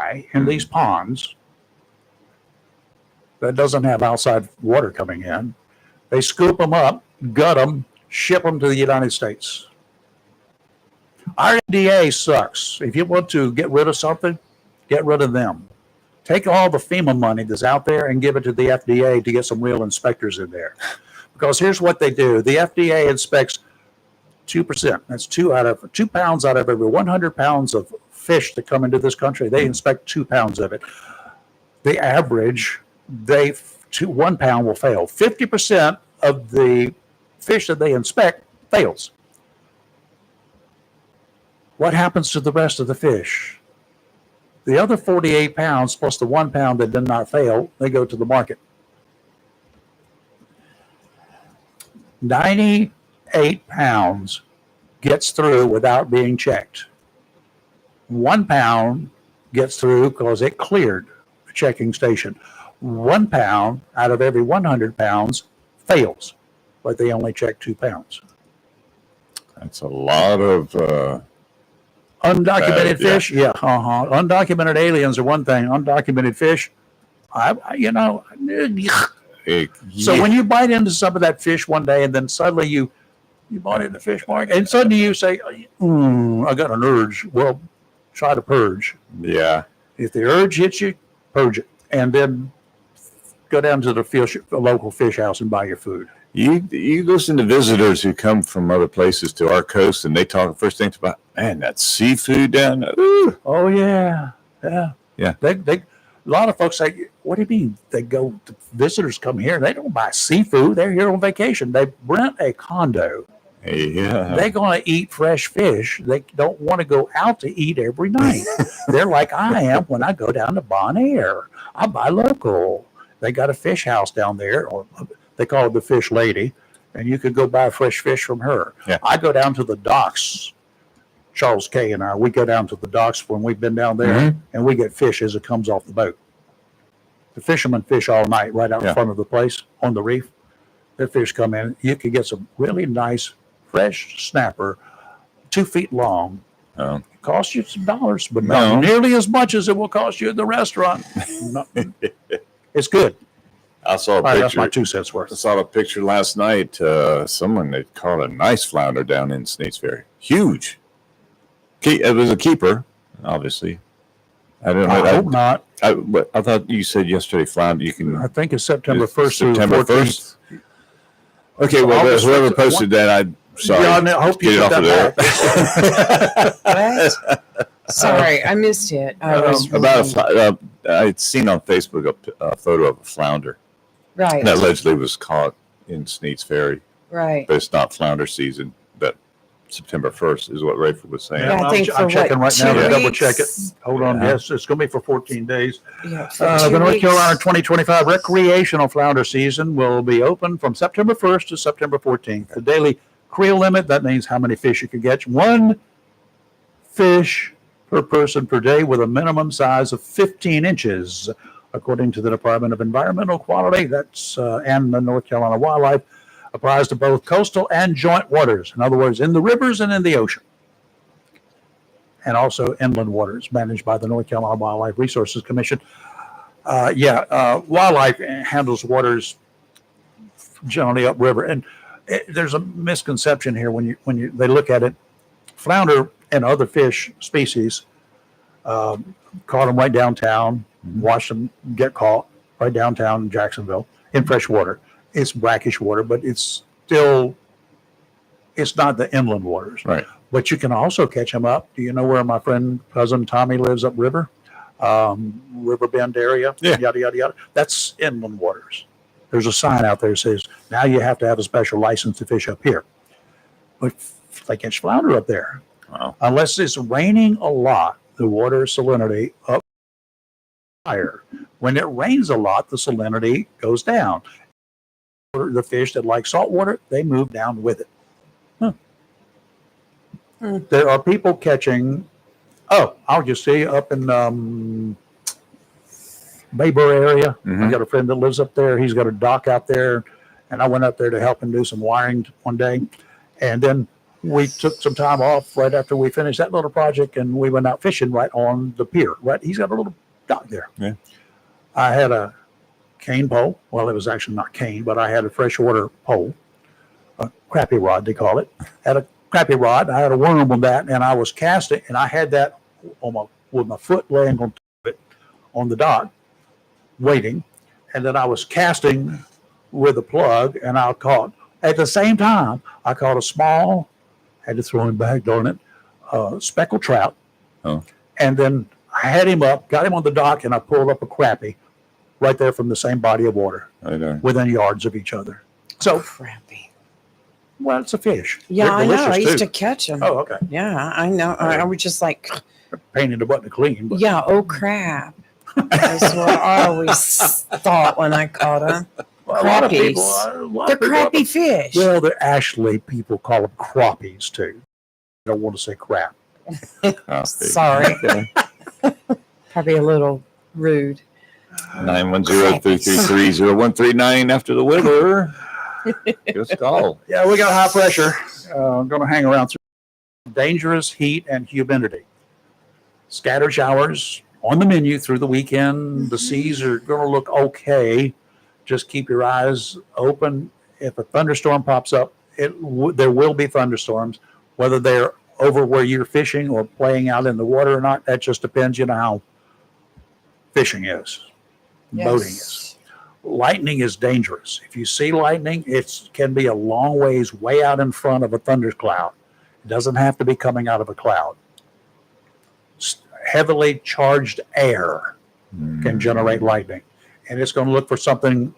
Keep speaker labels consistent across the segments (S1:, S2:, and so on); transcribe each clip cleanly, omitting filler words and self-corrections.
S1: die in these ponds that doesn't have outside water coming in. They scoop them up, gut them, ship them to the United States. Our FDA sucks. If you want to get rid of something, get rid of them. Take all the FEMA money that's out there and give it to the FDA to get some real inspectors in there. Because here's what they do. The FDA inspects 2%. That's 2 pounds out of every 100 pounds of fish that come into this country. They inspect 2 pounds of it. The average, 1 pound will fail. 50% of the fish that they inspect fails. What happens to the rest of the fish? The other 48 pounds plus the 1 pound that did not fail, they go to the market. 98 pounds gets through without being checked. 1 pound gets through because it cleared the checking station. 1 pound out of every 100 pounds fails, but they only check 2 pounds.
S2: That's a lot of
S1: undocumented fish. Yeah. Undocumented aliens are one thing. Undocumented fish, So when you bite into some of that fish one day and then suddenly you bought it in the fish market and suddenly you say, I got an urge. Well, try to purge.
S2: Yeah.
S1: If the urge hits you, purge it. And then go down to the local fish house and buy your food.
S2: You listen to visitors who come from other places to our coast, and they talk first things about, man, that seafood down there. Ooh.
S1: Oh yeah.
S2: Yeah.
S1: A lot of folks say, what do you mean? Visitors come here, they don't buy seafood. They're here on vacation. They rent a condo.
S2: Yeah.
S1: They're going to eat fresh fish. They don't want to go out to eat every night. They're like I am when I go down to Bon Air. I buy local. They got a fish house down there, or they call it the Fish Lady, and you could go buy fresh fish from her.
S2: Yeah.
S1: I go down to the docks. Charles K. and I, we go down to the docks when we've been down there, and we get fish as it comes off the boat. The fishermen fish all night right out in front of the place on the reef. Their fish come in. You can get some really nice fresh snapper, 2 feet long. It costs you some dollars, but not nearly as much as it will cost you at the restaurant. It's good.
S2: I saw a picture.
S1: That's my 2 cents worth.
S2: I saw a picture last night. Someone had caught a nice flounder down in Sneads Ferry. Huge. It was a keeper, obviously. I don't know.
S1: I hope not.
S2: I thought you said yesterday flounder.
S1: I think it's September 1st through
S2: September
S1: 14th.
S2: 1st. Okay,
S1: So
S2: well, whoever posted that, I'm sorry.
S1: Yeah, I hope you
S2: Get
S1: put
S2: it
S1: that
S2: back.
S3: What? Sorry, I missed it.
S2: I'd seen on Facebook a photo of a flounder
S3: right.
S2: that allegedly was caught in Sneads Ferry.
S3: Right.
S2: But it's not flounder season. But September 1st is what Rayford was saying.
S3: Yeah, I think
S1: I'm checking right now to double
S3: weeks?
S1: check it. Hold on.
S2: Yeah.
S1: Yes, it's going to be for 14 days.
S3: Yeah,
S1: The North Carolina 2025 recreational flounder season will be open from September 1st to September 14th. The daily creel limit, that means how many fish you can catch. 1 fish per person per day with a minimum size of 15 inches, according to the Department of Environmental Quality. That's and the North Carolina Wildlife applies to both coastal and joint waters. In other words, in the rivers and in the ocean. And also inland waters managed by the North Carolina Wildlife Resources Commission. Wildlife handles waters generally upriver. And there's a misconception here when they look at it. Flounder and other fish species caught them right downtown, watched them get caught right downtown in Jacksonville in fresh water. It's brackish water, but it's not the inland waters.
S2: Right.
S1: But you can also catch them up. Do you know where my cousin Tommy lives upriver? River Bend area, yada, yada, yada. That's inland waters. There's a sign out there that says, now you have to have a special license to fish up here. But they catch flounder up there.
S2: Wow.
S1: Unless it's raining a lot, the water salinity up higher. When it rains a lot, the salinity goes down. The fish that like salt water, they move down with it. There are people catching, I'll just say up in Baybur area. I've got a friend that lives up there. He's got a dock out there. And I went up there to help him do some wiring one day. And then we took some time off right after we finished that little project, and we went out fishing right on the pier. Right, he's got a little dock there.
S2: Yeah.
S1: I had a cane pole. Well, it was actually not cane, but I had a freshwater pole, a crappie rod they call it. Had a crappie rod. I had a worm on that, and I was casting, and I had that on with my foot laying on top of it on the dock, waiting, and then I was casting with a plug, and I caught at the same time. I caught a small, had to throw him back, darn it, speckled trout, and then I had him up, got him on the dock, and I pulled up a crappie right there from the same body of water, within yards of each other. So
S3: Crappy.
S1: well, it's a fish.
S3: Yeah,
S1: They're
S3: I know. I
S1: delicious,
S3: used
S1: too.
S3: to catch them.
S1: Oh, okay.
S3: Yeah, I know. I was just like,
S1: Pain in the butt to clean. But
S3: yeah, oh crap. That's what I always thought when I caught them.
S1: well, a lot of
S3: crappies.
S1: people, a lot
S3: They're
S1: of people-
S3: crappy fish.
S1: Well, they're actually, people call them crappies too. I don't want to say crap.
S3: Sorry. Probably a little rude.
S2: 910-333-0139 after the weather. Give us a call.
S1: Yeah, we got high pressure. I'm going to hang around through dangerous heat and humidity. Scattered showers on the menu through the weekend. The seas are going to look okay. Just keep your eyes open. If a thunderstorm pops up, there will be thunderstorms. Whether they're over where you're fishing or playing out in the water or not, that just depends. You know how fishing is, boating is. Lightning is dangerous. If you see lightning, it can be a long ways way out in front of a thundercloud. It doesn't have to be coming out of a cloud. Heavily charged air can generate lightning. And it's going to look for something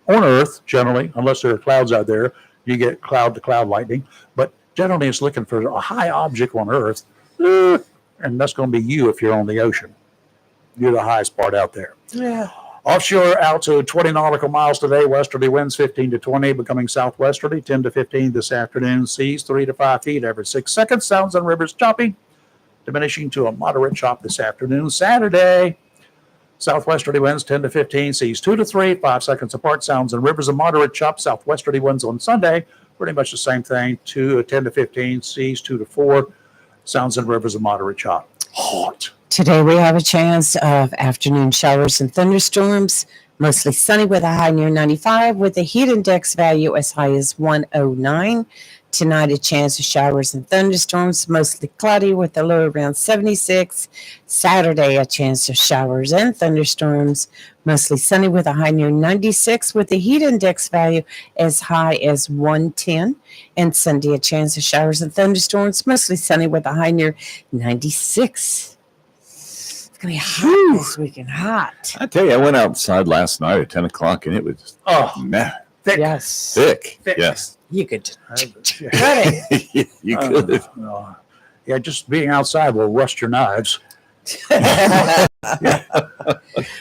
S1: on Earth, generally, unless there are clouds out there. You get cloud-to-cloud lightning. But generally, it's looking for a high object on Earth. And that's going to be you if you're on the ocean. You're the highest part out there.
S3: Yeah.
S1: Offshore out to 20 nautical miles today. Westerly winds 15 to 20, becoming southwesterly 10 to 15 this afternoon. Seas 3 to 5 feet every 6 seconds. Sounds and rivers choppy, diminishing to a moderate chop this afternoon. Saturday, southwesterly winds 10 to 15, seas 2 to 3, 5 seconds apart. Sounds and rivers a moderate chop. Southwesterly winds on Sunday, pretty much the same thing. 10 to 15, seas 2 to 4. Sounds and rivers a moderate chop. Hot.
S3: Today we have a chance of afternoon showers and thunderstorms, mostly sunny with a high near 95 with a heat index value as high as 109. Tonight a chance of showers and thunderstorms, mostly cloudy with a low around 76. Saturday a chance of showers and thunderstorms, mostly sunny with a high near 96 with a heat index value as high as 110. And Sunday a chance of showers and thunderstorms, mostly sunny with a high near 96. It's going to be hot this weekend. Hot.
S2: I tell you, I went outside last night at 10 o'clock and it was
S1: Thick.
S3: Yes.
S2: thick.
S1: Thick.
S2: Yes.
S3: You could
S1: Yeah.
S3: cut it.
S2: You could.
S1: Yeah, just being outside will rust your knives.
S3: You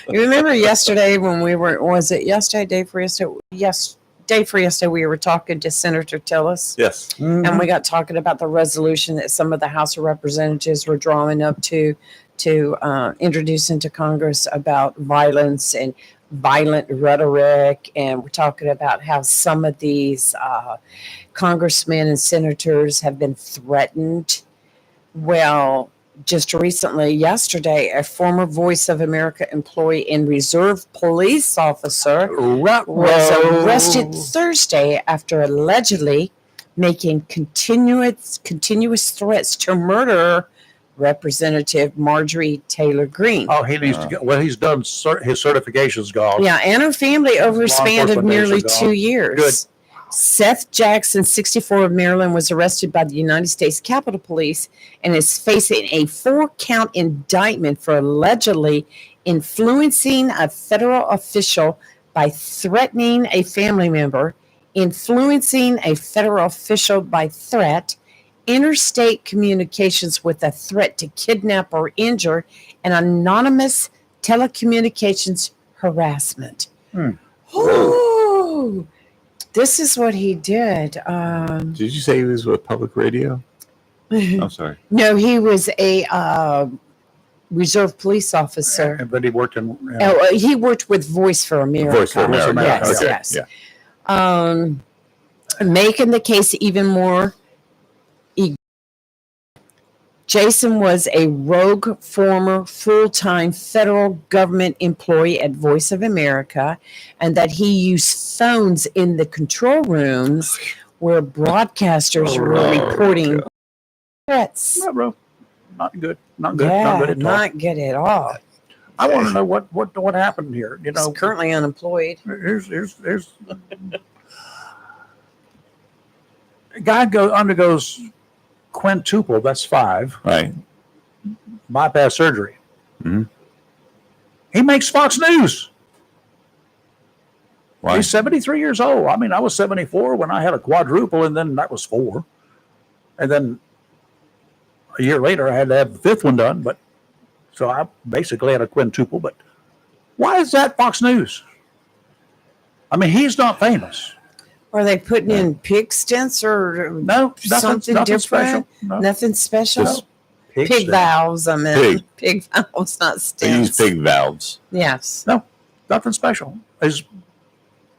S3: remember yesterday when we were, was it yesterday, day for yesterday? Yes, day for yesterday, we were talking to Senator Tillis.
S2: Yes.
S3: And we got talking about the resolution that some of the House of Representatives were drawing up to introduce into Congress about violence and violent rhetoric. And we're talking about how some of these congressmen and senators have been threatened. Well, just recently, yesterday, a former Voice of America employee and reserve police officer was arrested Thursday after allegedly making continuous threats to murder Representative Marjorie Taylor Greene.
S1: Oh, he needs to get, well, he's done, his certification's gone.
S3: Yeah, and her family over a
S1: Law
S3: span of
S1: enforcement days
S3: nearly
S1: are gone.
S3: 2 years.
S1: Good.
S3: Seth Jackson, 64 of Maryland, was arrested by the United States Capitol Police and is facing a 4-count indictment for allegedly influencing a federal official by threatening a family member, influencing a federal official by threat, interstate communications with a threat to kidnap or injure, and anonymous telecommunications harassment. Oh, this is what he did.
S2: Did you say he was with public radio? I'm sorry.
S3: No, he was a reserve police officer.
S1: But he worked in.
S3: He worked with Voice for America.
S2: Voice for America.
S3: Yes,
S2: Okay.
S3: yes.
S2: Yeah.
S3: Making the case even more Jason was a rogue former full-time federal government employee at Voice of America, and that he used phones in the control rooms where broadcasters were reporting threats.
S1: No, bro. Not good. Not good.
S3: Yeah,
S1: Not good at all.
S3: not good at all.
S1: I want to know what happened here. You
S3: He's
S1: know,
S3: currently unemployed.
S1: here's a guy undergoes quintuple, that's 5,
S2: Right.
S1: bypass surgery.
S2: Mm-hmm.
S1: He makes Fox News.
S2: Why?
S1: He's 73 years old. I mean, I was 74 when I had a quadruple, and then that was 4. And then a year later, I had to have the 5th one done. But so I basically had a quintuple. But why is that Fox News? I mean, he's not famous.
S3: Are they putting in pig stents or
S1: No,
S3: something
S1: nothing
S3: different?
S1: special. No.
S3: Nothing special?
S2: Just
S1: Pig
S3: Pig
S1: stent.
S3: valves, I mean.
S2: Pig.
S3: Pig valves, not
S2: They use
S3: stents.
S2: pig valves.
S3: Yes.
S1: Nothing special. His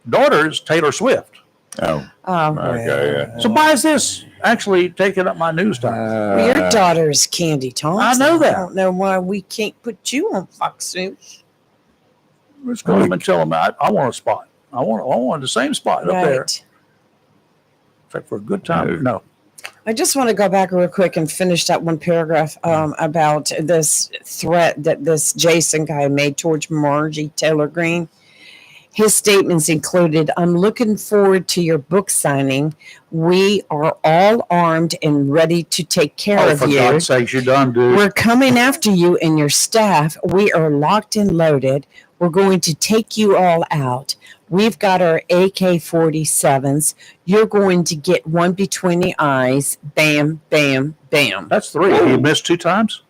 S1: daughter's Taylor Swift.
S2: Oh.
S3: Oh,
S2: Okay, yeah.
S1: So why is this actually taking up my news time?
S3: well, your daughter's Candy Thompson.
S1: I know that.
S3: I don't know why we can't put you on Fox News.
S1: Let's go and tell him I want a spot. I want the same spot up there.
S3: Right.
S1: Except for a good time. No.
S3: I just want to go back real quick and finish that one paragraph about this threat that this Jason guy made towards Margie Taylor Greene. His statements included, I'm looking forward to your book signing. We are all armed and ready to take care
S1: Oh,
S3: of
S1: for
S3: you.
S1: God's sakes, you're done, dude.
S3: We're coming after you and your staff. We are locked and loaded. We're going to take you all out. We've got our AK-47s. You're going to get one between the eyes. Bam, bam, bam.
S1: That's 3. You missed 2 times?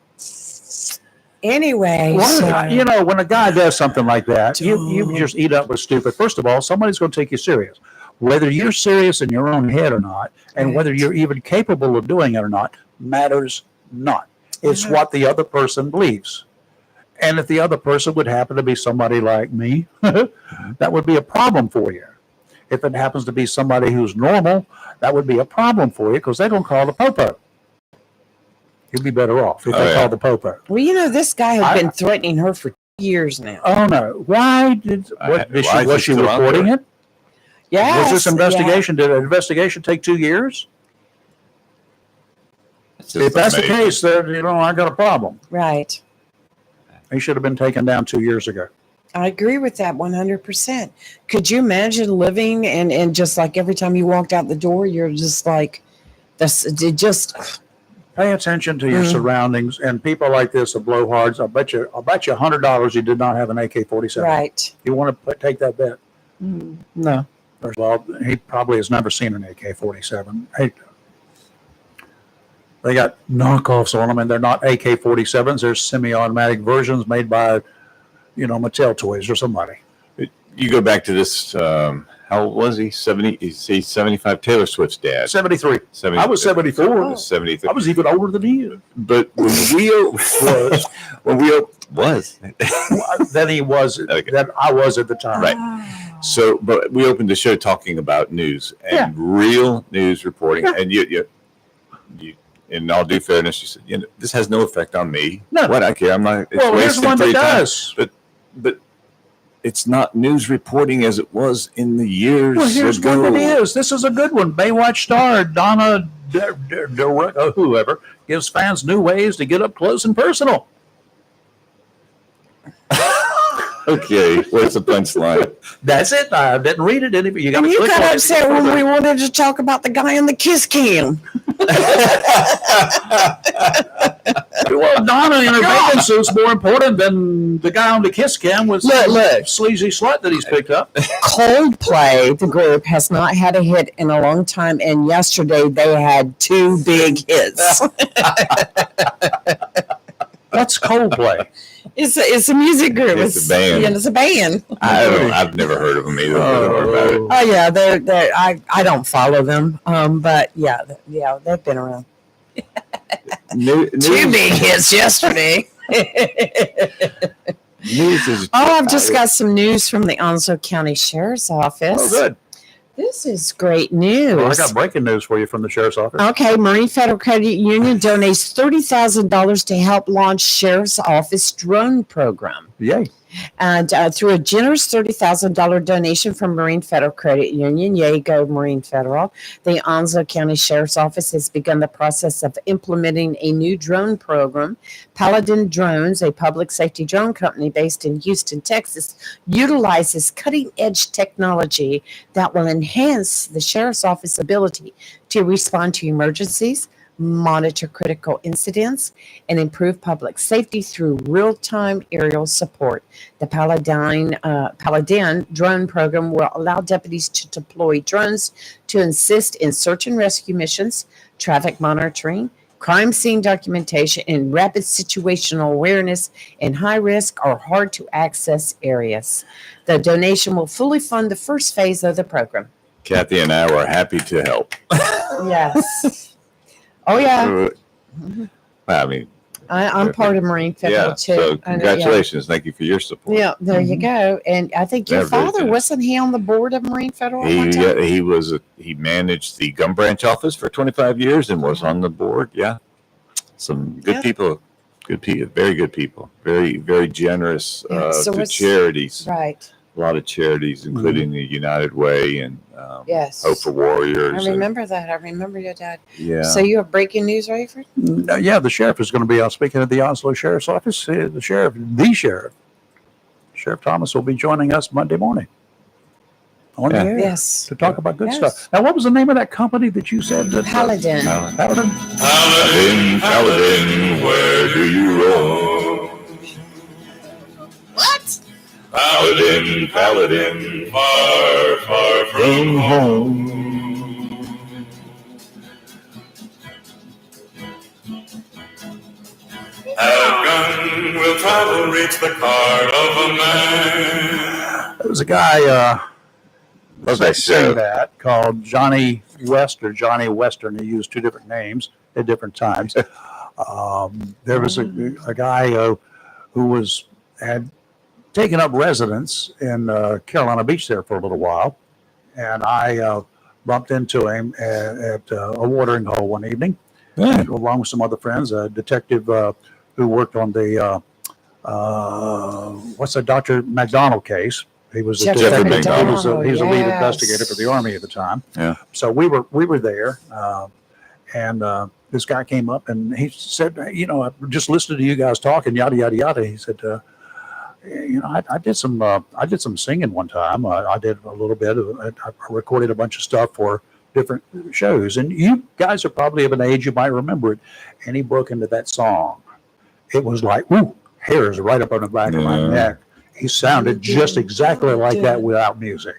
S3: Anyway, so,
S1: You know, when a guy does something like that, you just eat up with stupid. First of all, somebody's going to take you serious. Whether you're serious in your own head or not, and whether you're even capable of doing it or not, matters not. It's what the other person believes. And if the other person would happen to be somebody like me, that would be a problem for you. If it happens to be somebody who's normal, that would be a problem for you because they're going to call the popo. You'd be better off if they call the popo.
S3: well, you know, this guy has been threatening her for years now.
S1: Oh no! Why did was she
S2: still out
S1: reporting
S2: there?
S1: it?
S3: Yeah.
S1: Was this investigation? Did an investigation take 2 years? If that's the case, then I got a problem.
S3: Right.
S1: He should have been taken down 2 years ago.
S3: I agree with that 100%. Could you imagine living and just like every time you walked out the door, you're just like, just
S1: Pay attention to your surroundings, and people like this are blowhards. I'll bet you $100 he did not have an AK-47.
S3: right.
S1: You want to take that bet?
S3: No.
S1: First of all, he probably has never seen an AK-47. They got knockoffs on them, and they're not AK-47s. They're semi-automatic versions made by, Mattel Toys or somebody.
S2: You go back to this. How old was he? 70. He's 75. Taylor Swift's dad.
S1: 73.
S2: 70,
S1: I was 74.
S2: 73.
S1: I was even older than he is.
S2: But when we was
S1: Than he was,
S2: Okay.
S1: than I was at the time.
S2: Right. So, but we opened the show talking about news and real news reporting, and you, in all due fairness, you said, this has no effect on me.
S1: No.
S2: What I care, I'm not. It's
S1: Well, here's
S2: wasting
S1: one that
S2: free time.
S1: does.
S2: But it's not news reporting as it was in the years
S1: Well, here's
S2: ago.
S1: one that is. This is a good one. Baywatch star Donna whoever gives fans new ways to get up close and personal.
S2: Okay, what's the punchline?
S1: That's it. I didn't read it. You got
S3: And
S1: to
S3: you
S1: click
S3: got
S1: on
S3: upset
S1: it.
S3: when we wanted to talk about the guy on the kiss cam.
S1: Well, Donna in her bathing suit's more important than the guy on the kiss cam with
S3: Look.
S1: sleazy slut that he's picked up.
S3: Coldplay, the group, has not had a hit in a long time, and yesterday they had 2 big hits.
S1: That's Coldplay.
S3: It's a music group.
S2: It's a band.
S3: Yeah, it's a band.
S2: I've never heard of them either. About it.
S3: Oh yeah, they're I don't follow them. But yeah, they've been around. 2 big hits yesterday.
S2: News is
S3: I've just got some news from the Onslow County Sheriff's Office.
S1: Oh, good.
S3: This is great news.
S1: Well, I got breaking news for you from the sheriff's office.
S3: Okay, Marine Federal Credit Union donates $30,000 to help launch Sheriff's Office drone program.
S1: Yay.
S3: And through a generous $30,000 donation from Marine Federal Credit Union, yay go Marine Federal, the Onslow County Sheriff's Office has begun the process of implementing a new drone program. Paladin Drones, a public safety drone company based in Houston, Texas, utilizes cutting-edge technology that will enhance the Sheriff's Office ability to respond to emergencies, monitor critical incidents, and improve public safety through real-time aerial support. The Paladin drone program will allow deputies to deploy drones to assist in search and rescue missions, traffic monitoring, crime scene documentation, and rapid situational awareness in high-risk or hard-to-access areas. The donation will fully fund the first phase of the program.
S2: Kathy and I were happy to help.
S3: Yes. Oh, yeah.
S2: I mean,
S3: I'm part of Marine Federal,
S2: yeah.
S3: too.
S2: So congratulations. Thank you for your support.
S3: Yeah, there you go. And I think your
S2: They're very
S3: father,
S2: generous.
S3: wasn't he on the board of Marine Federal at one time?
S2: He managed the Gum Branch office for 25 years and was on the board. Yeah. Some good people. Good people. Very good people. Very, very generous
S3: So
S2: to
S3: it's-
S2: charities.
S3: Right.
S2: A lot of charities, including the United Way and
S3: Yes.
S2: Hope for Warriors.
S3: I remember that. I remember your dad.
S2: Yeah.
S3: So you have breaking news, Rayford?
S1: Yeah, the sheriff is going to be out speaking at the Onslow Sheriff's Office. The sheriff, Sheriff Thomas, will be joining us Monday morning on the
S2: Yeah.
S1: air
S3: Yes.
S1: to talk about good
S3: Yes.
S1: stuff. Now, what was the name of that company that you said? That,
S3: Paladin.
S1: Paladin?
S2: Paladin, where do you roam?
S3: What?
S2: Paladin, far, far from home.
S4: Have gun will travel, reach the card of a man.
S1: There was a guy
S2: What's that
S1: saying
S2: show?
S1: that called Johnny West or Johnny Western. He used two different names at different times. There was a guy who had taken up residence in Carolina Beach there for a little while, and I bumped into him at a watering hole one evening,
S2: Yeah.
S1: along with some other friends. A detective who worked on the what's the Dr. McDonald case. He was a
S3: Jeffrey
S1: detective.
S2: McDonald.
S1: He was a lead
S3: Yes.
S1: investigator for the Army at the time.
S2: Yeah.
S1: So we were there, and this guy came up and he said, "You know, I just listened to you guys talking, yada yada yada." He said, "You know, I did some singing one time. I did a little bit. I recorded a bunch of stuff for different shows, and you guys are probably of an age you might remember it." And he broke into that song. It was like, "Ooh, hairs right up on the back of my
S2: Yeah.
S1: neck." He sounded just exactly like that without music.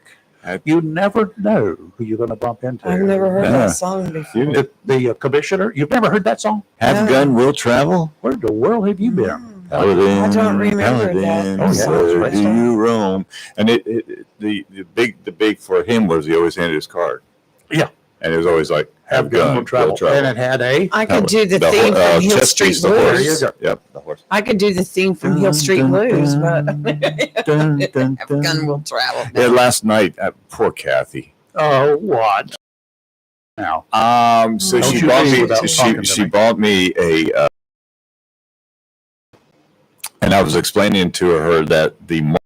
S1: You never know who you're going to bump into.
S3: I've never heard
S2: Yeah.
S3: that song before.
S1: The commissioner. You've never heard that song?
S2: Have
S3: No.
S2: gun will travel.
S1: Where the world have you been?
S2: Paladin,
S3: I don't remember that.
S1: Oh, yeah,
S2: where
S1: that's
S2: do
S1: right.
S2: you roam? And the big for him was he always handed his card.
S1: Yeah.
S2: And it was always like,
S1: Have gun will travel. And it had a.
S3: I could do the
S2: The
S3: theme
S2: ho-
S3: from Hill
S2: chess
S3: Street
S2: piece, the horse.
S1: There you
S3: Blues.
S1: go.
S2: Yep, the horse.
S3: I could do the theme from Hill Street Blues, but
S2: Dun, dun, dun.
S3: gun will travel.
S2: Yeah, last night, poor Kathy.
S1: Oh, what? Now.
S2: So
S1: Don't
S2: she
S1: you
S2: bought
S1: leave
S2: me.
S1: without talking to
S2: She
S1: me.
S2: bought me a. And I was explaining to her that the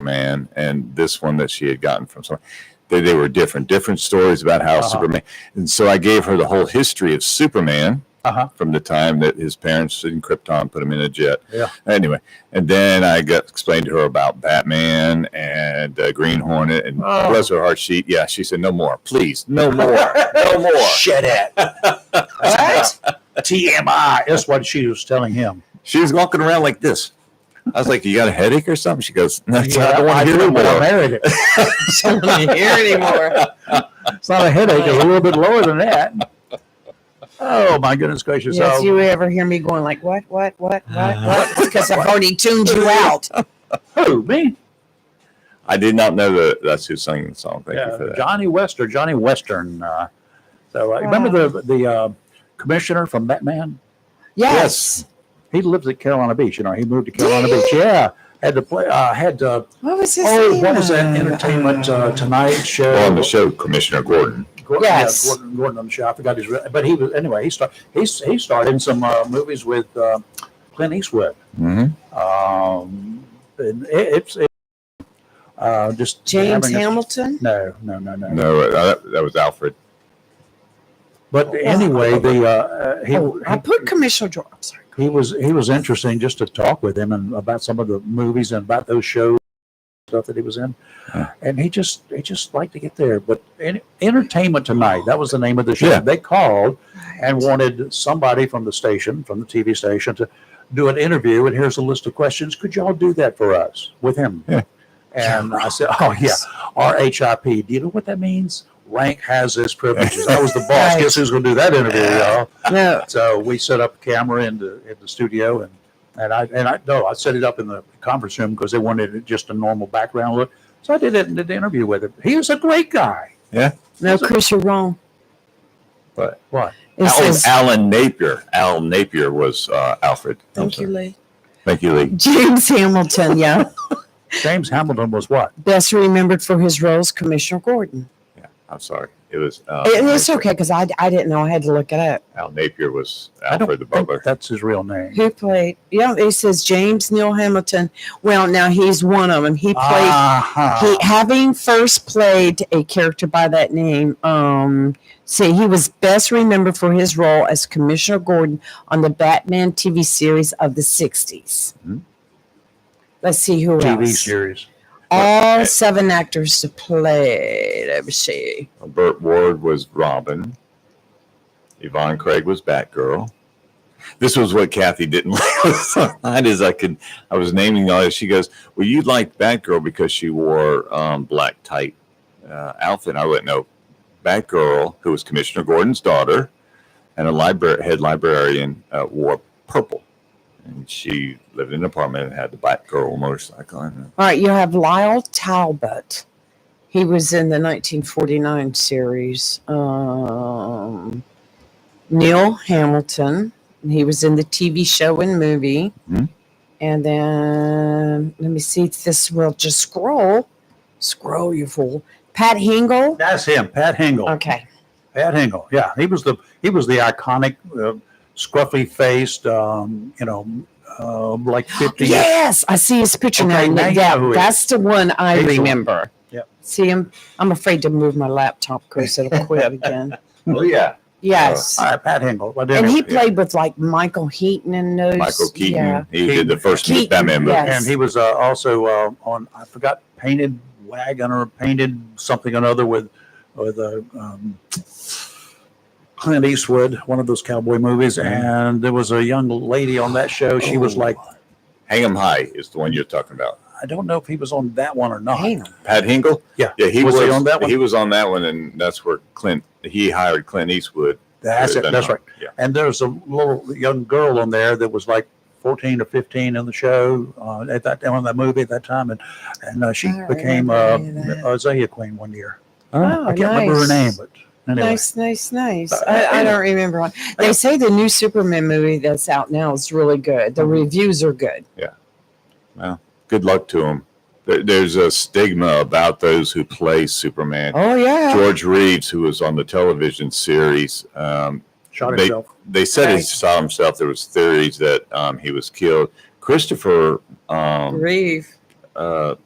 S2: man and this one that she had gotten from someone, they were different stories about how Superman. And so I gave her the whole history of Superman. From the time that his parents in Krypton put him in a jet.
S1: Yeah.
S2: Anyway, and then I explained to her about Batman and Green Hornet, and bless her heart, she said, "No more, please, no more, no more."
S1: Shut it.
S3: What?
S1: TMI. That's what she was telling him.
S2: She was walking around like this. I was like, "You got a headache or something?" She goes, "No, I don't want
S1: I
S2: to hear
S1: do,
S2: no
S1: but I
S2: more."
S1: married it.
S3: Don't want to hear anymore.
S1: It's not a headache. It's a little bit lower than that. Oh, my goodness gracious.
S3: Yes,
S1: Oh,
S3: you ever hear me going like, what? Because I've already tuned you out.
S1: who, me?
S2: I did not know that's who sang the song. Thank you for that.
S1: Johnny West or Johnny Western. Remember the commissioner from Batman?
S3: Yes.
S1: He lives at Carolina Beach. You know, he moved to Carolina
S3: Did
S1: Beach.
S3: he?
S1: Yeah. had to play.
S3: What was his
S1: Oh,
S3: name?
S1: what was that Entertainment Tonight show?
S2: Well, on the show, Commissioner Gordon.
S3: Yes.
S1: Gordon on the show. I forgot his. But he was anyway. He starred in some movies with Clint Eastwood.
S2: Mm-hmm.
S1: And it's just
S3: James
S1: having a-
S3: Hamilton?
S1: No.
S2: No, that was Alfred.
S1: But anyway,
S3: I put Commissioner George. I'm sorry.
S1: he was interesting just to talk with him and about some of the movies and about those shows stuff that he was in. And he just liked to get there. But Entertainment Tonight, that was the name of the show.
S2: Yeah.
S1: They called and wanted somebody from the station, from the TV station, to do an interview. And here's a list of questions. Could y'all do that for us with him?
S2: Yeah.
S1: And I said, oh yeah, RHIP. Do you know what that means? Rank has its privileges. I was the boss.
S3: Right.
S1: Guess who's going to do that interview, y'all?
S3: No.
S1: So we set up a camera in the studio, and I set it up in the conference room because they wanted just a normal background look. So I did it and did the interview with him. He was a great guy.
S3: No, Chris, you're wrong.
S2: But
S1: What?
S3: It says,
S2: Alan Napier. Alan Napier was Alfred.
S3: thank you, Lee.
S2: Thank you, Lee.
S3: James Hamilton, yeah.
S1: James Hamilton was what?
S3: Best remembered for his roles, Commissioner Gordon.
S2: Yeah, I'm sorry. It was.
S3: It's okay because I didn't know. I had to look it up.
S2: Al Napier was
S1: I don't
S2: Alfred the
S1: think
S2: butler.
S1: that's his real name.
S3: Who played? Yeah, it says James Neil Hamilton. Well, now he's one of them. He played.
S1: Uh-huh.
S3: Having first played a character by that name, he was best remembered for his role as Commissioner Gordon on the Batman TV series of the 60s.
S2: Mhm.
S3: Let's see who
S1: TV
S3: else.
S1: series.
S3: All 7 actors to play. Let me see.
S2: Burt Ward was Robin. Yvonne Craig was Batgirl. This was what Kathy didn't like. I was naming all this. She goes, well, you liked Batgirl because she wore black tight outfit. I wouldn't know. Batgirl, who was Commissioner Gordon's daughter, and a head librarian, wore purple. And she lived in an apartment and had the Batgirl motorcycle.
S3: All right, you have Lyle Talbot. He was in the 1949 series. Neil Hamilton. He was in the TV show and movie.
S2: Mhm.
S3: And then, let me see if this will just scroll. Scroll, you fool. Pat Hingle.
S1: That's him, Pat Hingle.
S3: Okay.
S1: Pat Hingle. Yeah, he was the iconic, scruffy faced, like 50.
S3: Yes, I see his picture
S1: Okay,
S3: now.
S1: now you know who it
S3: That's the one I
S1: He's the one.
S3: remember.
S1: Yep.
S3: See him? I'm afraid to move my laptop because it'll quit again.
S2: Oh, yeah.
S3: Yes.
S1: All right, Pat Hingle. But
S3: And he
S1: anyway,
S3: played with like Michael Heaton in those.
S2: Michael Keaton.
S3: Yeah.
S2: He did the first
S3: Keaton,
S2: Batman movie.
S3: yes.
S1: and he was also on, I forgot, Painted Wagon or Painted something or another with Clint Eastwood, one of those cowboy movies. And there was a young lady on that show. She was like,
S2: Hang 'em High is the one you're talking about.
S1: I don't know if he was on that one or not.
S3: Hang on.
S2: Pat Hingle?
S1: Yeah.
S2: Yeah, he
S1: Was he on that one?
S2: He was on that one, and that's where he hired Clint Eastwood.
S1: That's it. That's right.
S2: Yeah.
S1: And there's a little young girl on there that was like 14 or 15 in the show at that time, on that movie at that time, and she
S3: I don't
S1: became
S3: remember any of that.
S1: Isaiah Queen one year.
S3: Oh,
S1: I can't remember her name, but anyway.
S3: Nice. I don't remember one. They say the new Superman movie that's out now is really good. The reviews are good.
S2: Well, good luck to him. There's a stigma about those who play Superman.
S3: Oh yeah.
S2: George Reeves, who was on the television series,
S1: Shot himself.
S2: they said he
S3: Right.
S2: shot himself. There was theories that he was killed. Christopher,
S3: Reeve.
S2: had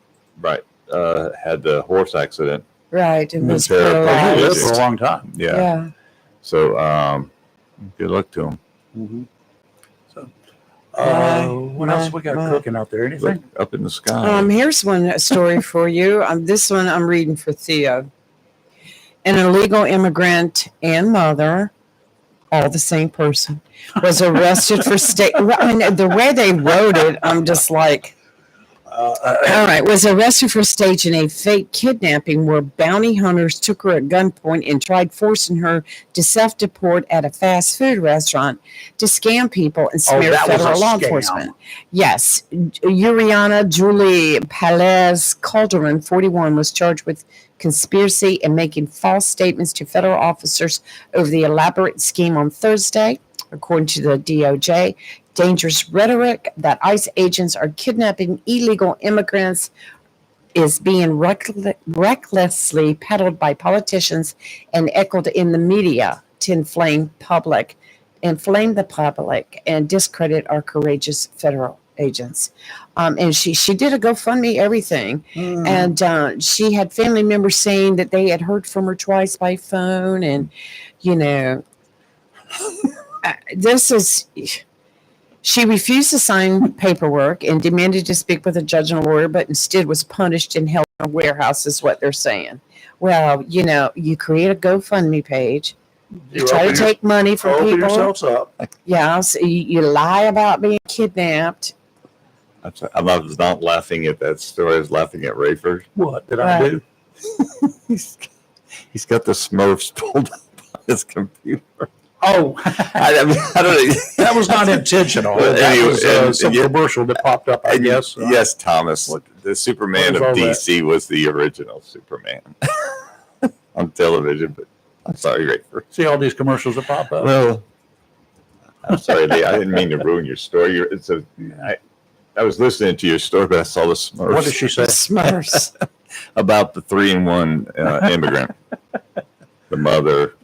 S2: the horse accident.
S3: Right. It was
S2: Sarah
S1: He
S2: Paralyzed.
S1: lived
S3: paralyzed.
S1: for a long time.
S2: Yeah.
S3: Yeah.
S2: So good luck to him.
S1: Mm-hmm. So,
S3: My-
S1: what else we got
S3: my-
S1: cooking out there?
S2: Look
S1: Anything?
S2: up in the sky.
S3: Here's one story for you. This one I'm reading for Theo. An illegal immigrant and mother, all the same person, was arrested for the way they wrote it, I'm just like, all right, was arrested for staging a fake kidnapping where bounty hunters took her at gunpoint and tried forcing her to self-deport at a fast food restaurant to scam people and smear
S1: that was a
S3: federal law
S1: scam.
S3: enforcement. Yes, Uriana Julie Palez Calderon, 41, was charged with conspiracy and making false statements to federal officers over the elaborate scheme on Thursday, according to the DOJ. dangerous rhetoric that ICE agents are kidnapping illegal immigrants is being recklessly peddled by politicians and echoed in the media to inflame the public and discredit our courageous federal agents. And she did a GoFundMe, everything. And she had family members saying that they had heard from her twice by phone. And, she refused to sign paperwork and demanded to speak with a judge and a lawyer, but instead was punished and held in a warehouse, is what they're saying. Well, you create a GoFundMe page. You try to take money from people.
S1: Open yourselves up.
S3: Yeah, so you lie about being kidnapped.
S2: I was not laughing at that story. I was laughing at Rayford.
S1: What did I do?
S2: He's got the Smurfs pulled up on his computer.
S1: Oh,
S2: I don't know.
S1: that was not intentional.
S2: Well,
S1: That
S2: anyway,
S1: was some commercial that popped up, I guess.
S2: Yes, Thomas. The Superman of
S1: all
S2: DC was the original Superman on television, but I'm sorry, Rayford.
S1: See all these commercials that pop up?
S2: Well, I'm sorry, Lee. I didn't mean to ruin your story. I was listening to your story, but I saw the Smurfs.
S1: What did she say?
S3: Smurfs.
S2: About the 3-in-1 immigrant, the mother.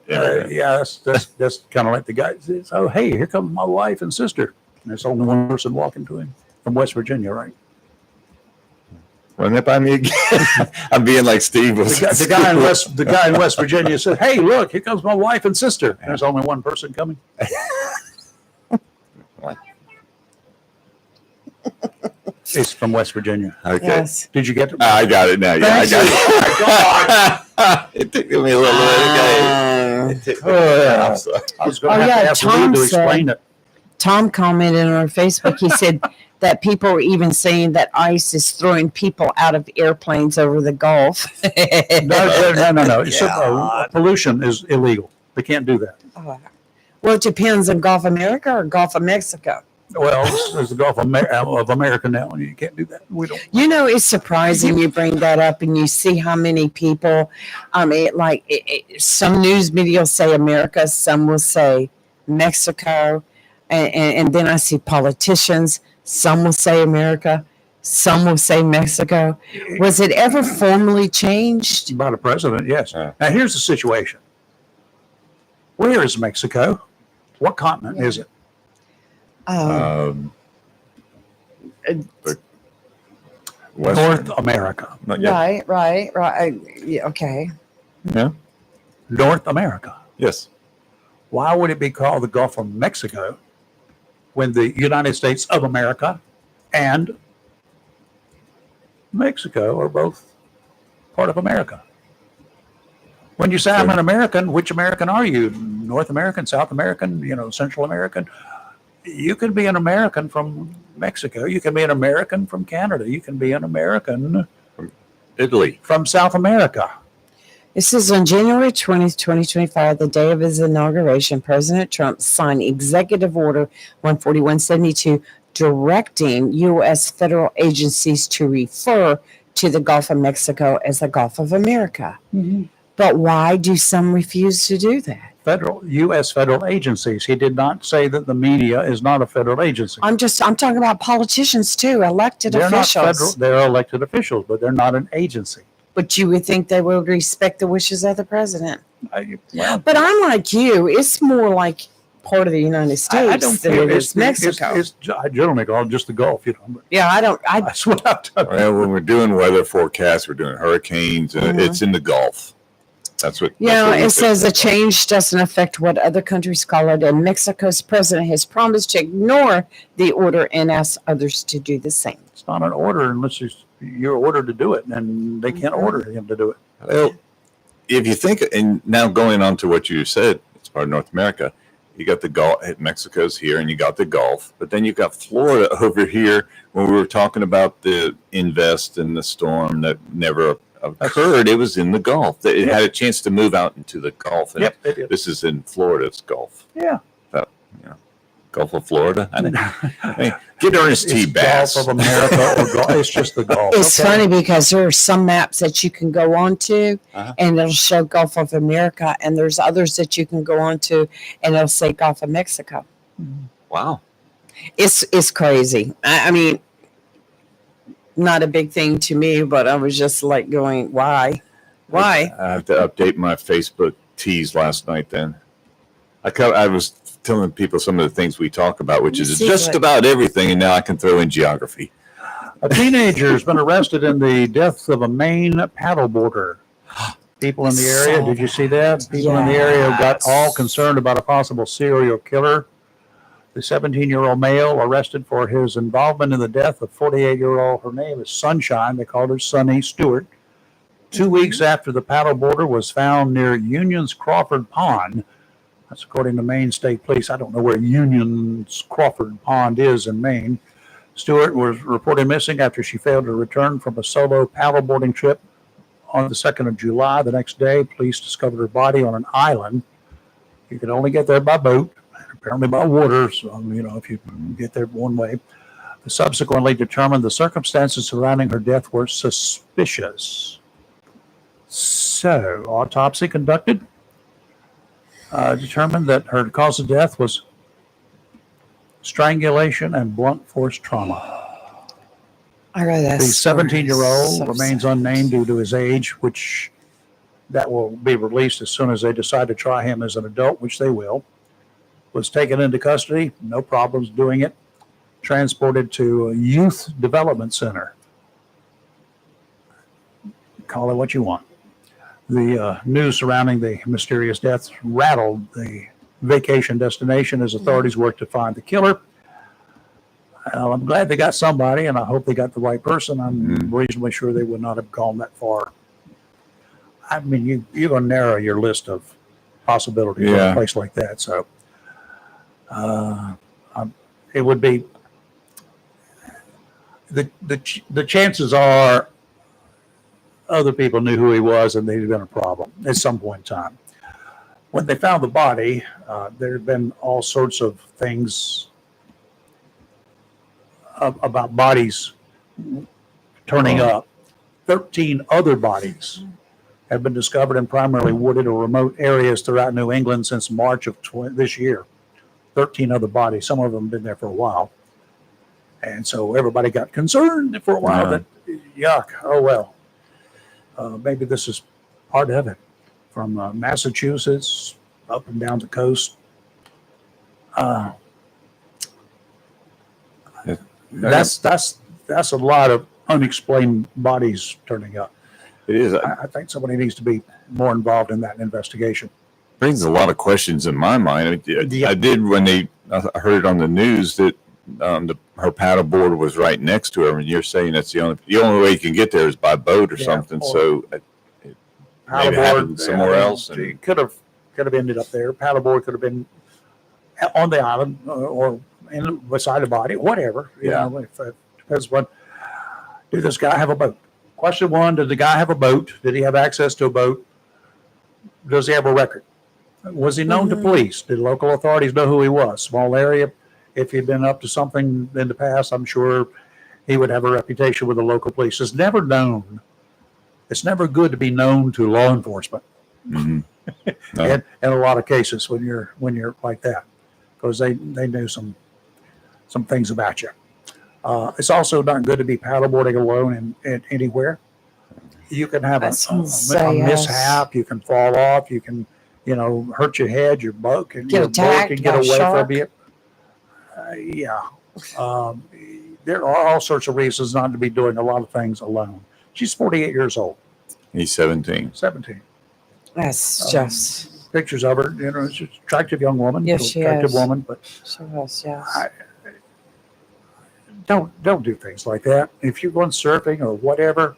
S1: Yeah, that's kind of like the guy says, "Oh, hey, here comes my wife and sister." And there's only one person walking to him from West Virginia, right?
S2: Run that by me again. I'm being like Steve was.
S1: The guy in West Virginia said, "Hey, look, here comes my wife and sister." And there's only one person coming. It's from West Virginia.
S2: Okay.
S3: Yes.
S1: Did you get it?
S2: I got it now. Yeah, I got it. It took me a little bit. I'm sorry.
S1: I was going to have to ask you to explain it.
S3: Tom commented on Facebook. He said that people are even saying that ICE is throwing people out of airplanes over the Gulf.
S1: No. It's pollution is illegal. They can't do that.
S3: Well, it depends on Gulf America or Gulf of Mexico.
S1: Well, there's the Gulf of America now, and you can't do that. We don't.
S3: It's surprising you bring that up, and you see how many people. Some news media will say America, some will say Mexico, and then I see politicians. Some will say America, some will say Mexico. Was it ever formally changed?
S1: By the president, yes. Now, here's the situation. Where is Mexico? What continent is it? North America.
S3: Right. Yeah, okay.
S2: Yeah.
S1: North America.
S2: Yes.
S1: Why would it be called the Gulf of Mexico when the United States of America and Mexico are both part of America? When you say I'm an American, which American are you? North American, South American, Central American? You can be an American from Mexico. You can be an American from Canada. You can be an American
S2: from Italy,
S1: from South America.
S3: This is on January 20th, 2025, the day of his inauguration. President Trump signed Executive Order 14172 directing U.S. federal agencies to refer to the Gulf of Mexico as the Gulf of America. Mm-hmm. But why do some refuse to do that?
S1: U.S. federal agencies. He did not say that the media is not a federal agency.
S3: I'm talking about politicians too, elected officials.
S1: Not federal, they're elected officials, but they're not an agency.
S3: But you would think they would respect the wishes of the president.
S1: But
S3: I'm like you. It's more like part of the United States than it is Mexico.
S1: I generally call it just the Gulf.
S3: Yeah,
S1: That's what I've done.
S2: Well, when we're doing weather forecasts, we're doing hurricanes, and it's in the Gulf. That's what.
S3: It says the change doesn't affect what other countries call it, and Mexico's president has promised to ignore the order and ask others to do the same.
S1: It's not an order unless you're ordered to do it, and they can't order him to do it.
S2: Well, if you think, and now going on to what you said, it's part of North America. You got the Gulf, Mexico's here, and you got the Gulf, but then you got Florida over here. When we were talking about the invest and the storm that never occurred, it was in the Gulf. It had a chance to move out into the Gulf. And
S1: it did.
S2: This is in Florida's Gulf.
S1: Yeah.
S2: Gulf of Florida. Get Ernest T. Bass.
S1: Gulf of America or Gulf. It's just the Gulf.
S3: It's funny because there are some maps that you can go on to and it'll show Gulf of America, and there's others that you can go on to and it'll say Gulf of Mexico.
S2: Wow.
S3: It's crazy. I mean, not a big thing to me, but I was just like going, why? Why?
S2: I have to update my Facebook tease last night then. I was telling people some of the things we talk about, which is just about everything, and now I can throw in geography.
S1: A teenager has been arrested in the death of a Maine paddleboarder. People in the area, did you see that? People in the area got all concerned about a possible serial killer. The 17-year-old male arrested for his involvement in the death of 48-year-old, her name is Sunshine, they called her Sunny Stewart. 2 weeks after the paddleboarder was found near Union's Crawford Pond. That's according to Maine State Police. I don't know where Union's Crawford Pond is in Maine. Stewart was reported missing after she failed to return from a solo paddleboarding trip on the 2nd of July. The next day, police discovered her body on an island. You could only get there by boat, apparently by water, so, if you get there one way. They subsequently determined the circumstances surrounding her death were suspicious. So, autopsy conducted determined that her cause of death was strangulation and blunt force trauma.
S3: I read that.
S1: The 17-year-old remains unnamed due to his age, which that will be released as soon as they decide to try him as an adult, which they will. Was taken into custody, no problems doing it. Transported to a youth development center. Call it what you want. The news surrounding the mysterious death rattled the vacation destination as authorities worked to find the killer. I'm glad they got somebody, and I hope they got the right person. I'm reasonably sure they would not have gone that far. I mean, you're going to narrow your list of possibilities in a place like that. So it would be the chances are other people knew who he was and they'd been a problem at some point in time. When they found the body, there had been all sorts of things about bodies turning up. 13 other bodies have been discovered in primarily wooded or remote areas throughout New England since March of this year. 13 other bodies. Some of them have been there for a while. And so everybody got concerned for a while that, yuck, oh well. Maybe this is part of it. From Massachusetts up and down the coast. That's a lot of unexplained bodies turning up.
S2: It is.
S1: I think somebody needs to be more involved in that investigation.
S2: Brings a lot of questions in my mind. I did when I heard it on the news that her paddleboard was right next to her, and you're saying that's the only way you can get there is by boat or something. So it maybe happened somewhere else. And
S1: it could have ended up there. Paddleboard could have been on the island or beside the body, whatever. You know, if depends what. Did this guy have a boat? Question one: did the guy have a boat? Did he have access to a boat? Does he have a record? Was he known to police? Did local authorities know who he was? Small area. If he'd been up to something in the past, I'm sure he would have a reputation with the local police. It's never known. It's never good to be known to law enforcement. In a lot of cases when you're like that, because they knew some things about you. It's also not good to be paddleboarding alone in anywhere. You can have a mishap. You can fall off. You can, hurt your head. Your boat can get away from you. There are all sorts of reasons not to be doing a lot of things alone. She's 48 years old.
S2: He's 17.
S1: 17.
S3: That's just
S1: pictures of her. She's an attractive young woman.
S3: Yes, she
S1: attractive
S3: is.
S1: woman, but
S3: she was. Yes.
S1: Don't do things like that. If you're going surfing or whatever,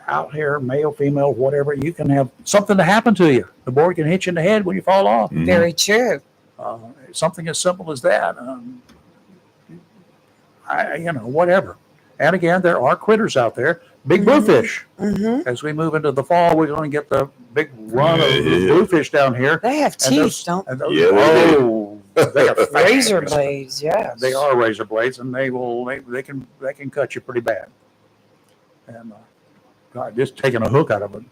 S1: out here, male, female, whatever, you can have something to happen to you. The board can hit you in the head when you fall off.
S3: Very true.
S1: Something as simple as that. Whatever. And again, there are critters out there. Big bluefish. As we move into the fall, we're going to get the big run of bluefish down here.
S3: They have teeth, don't they?
S1: They are
S3: razor blades. Yes,
S1: they are razor blades, and they can cut you pretty bad. And God, just taking a hook out of it,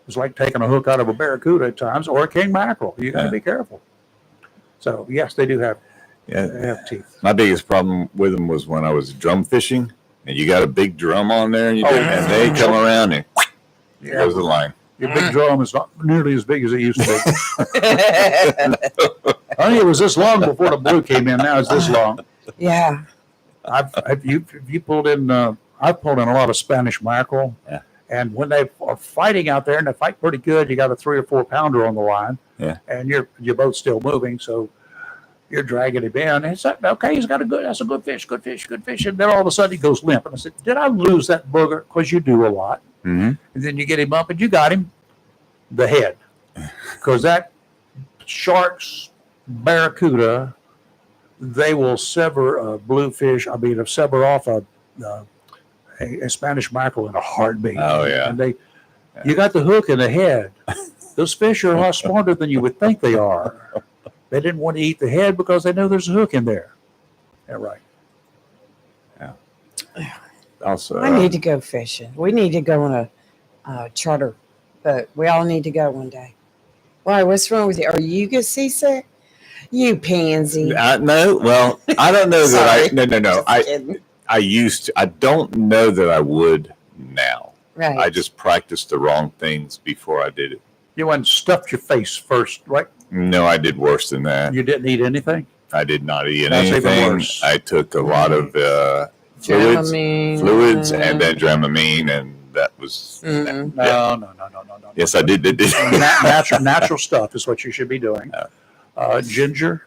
S1: it's like taking a hook out of a barracuda at times, or a king mackerel. You got to be careful. So yes, they do have.
S2: Yeah.
S1: They have teeth.
S2: My biggest problem with them was when I was drum fishing, and you got a big drum on there, and, and they come around and there goes the line.
S1: Your big drum is not nearly as big as it used to be. I think it was this long before the blue came in. Now it's this long.
S3: Yeah.
S1: You pulled in. I've pulled in a lot of Spanish mackerel.
S2: Yeah.
S1: And when they are fighting out there, and they fight pretty good, you got a 3 or 4 pounder on the line.
S2: Yeah.
S1: And your boat's still moving, so you're dragging him in. And it's like, okay, that's a good fish. And then all of a sudden he goes limp. And I said, did I lose that booger? Because you do a lot.
S2: Mm-hmm.
S1: And then you get him up, and you got him, the head. Because that shark's barracuda, they will sever a bluefish. Sever off a Spanish mackerel in a heartbeat.
S2: Oh, yeah.
S1: And you got the hook in the head. Those fish are a lot smarter than you would think they are. They didn't want to eat the head because they know there's a hook in there. Yeah, right.
S2: Yeah. Also,
S3: I need to go fishing. We need to go on a charter boat. We all need to go one day. Why? What's wrong with you? Are you get seasick? You pansy.
S2: no. Well, I don't know that I. No.
S3: Just kidding.
S2: I used to. I don't know that I would now.
S3: Right.
S2: I just practiced the wrong things before I did it.
S1: You went and stuffed your face first, right?
S2: No, I did worse than that.
S1: You didn't eat anything?
S2: I did not eat
S1: That's even
S2: anything.
S1: worse.
S2: I took a lot of fluids and then Dramamine, and that was.
S3: Mm-mm.
S1: No.
S2: Yes, I did.
S1: Natural stuff is what you should be doing. Ginger.